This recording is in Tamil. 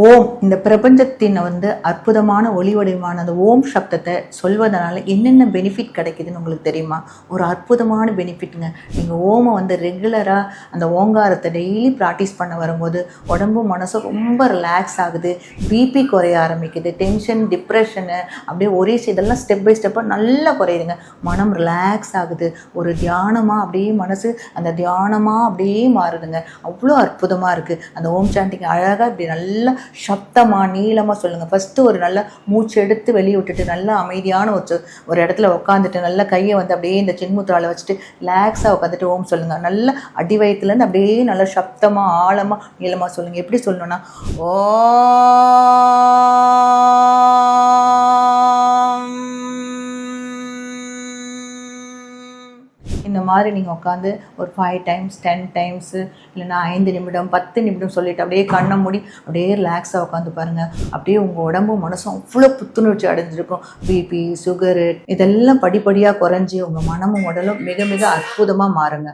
ஓம் இந்த பிரபஞ்சத்தின் அற்புதமான ஒளி வடிவமான அந்த ஓம் சப்தத்தை சொல்வதனால என்னென்ன பெனிஃபிட் கிடைக்குதுன்னு உங்களுக்கு தெரியுமா? ஒரு அற்புதமான பெனிஃபிட்டுங்க. நீங்கள் ஓமை ரெகுலராக அந்த ஓங்காரத்தை டெய்லி ப்ராக்டிஸ் பண்ண வரும்போது உடம்பு மனசும் ரொம்ப ரிலாக்ஸ் ஆகுது, பிபி குறைய ஆரம்பிக்குது, டென்ஷன் டிப்ரெஷனு அப்படியே ஒரே இதெல்லாம் ஸ்டெப் பை ஸ்டெப்பாக நல்லா குறையுதுங்க. மனம் ரிலாக்ஸ் ஆகுது, ஒரு தியானமாக அப்படியே மனசு அந்த தியானமாக அப்படியே மாறுதுங்க. அவ்வளோ அற்புதமாக இருக்குது. அந்த ஓம் சாண்டிங் அழகாக இப்படி நல்லா சப்தமாக நீளமாக சொல்லுங்கள். ஃபஸ்ட்டு ஒரு நல்ல மூச்சு எடுத்து வெளியே விட்டுட்டு நல்லா அமைதியான ஒரு இடத்துல உட்காந்துட்டு நல்லா கையை அப்படியே இந்த சின்முத்ராவில் வச்சுட்டு ரிலாக்ஸாக உட்காந்துட்டு ஓம் சொல்லுங்கள். நல்லா அடி வயிற்றுலேருந்து அப்படியே நல்லா சப்தமாக ஆழமாக நீளமாக சொல்லுங்கள். எப்படி சொல்லணும்னா ஓ இந்த மாதிரி நீங்கள் உட்காந்து ஒரு 5 டைம்ஸ் 10 டைம்ஸு இல்லைனா 5 நிமிடம் 10 நிமிடம் சொல்லிவிட்டு அப்படியே கண்ணை மூடி அப்படியே ரிலாக்ஸாக உட்காந்து பாருங்கள். அப்படியே உங்கள் உடம்பும் மனசும் அவ்வளோ புத்துணர்ச்சி அடைஞ்சிருக்கும். பிபி சுகரு இதெல்லாம் படிப்படியாக குறைஞ்சி உங்கள் மனமும் உடலும் மிக மிக அற்புதமாக மாறுங்க.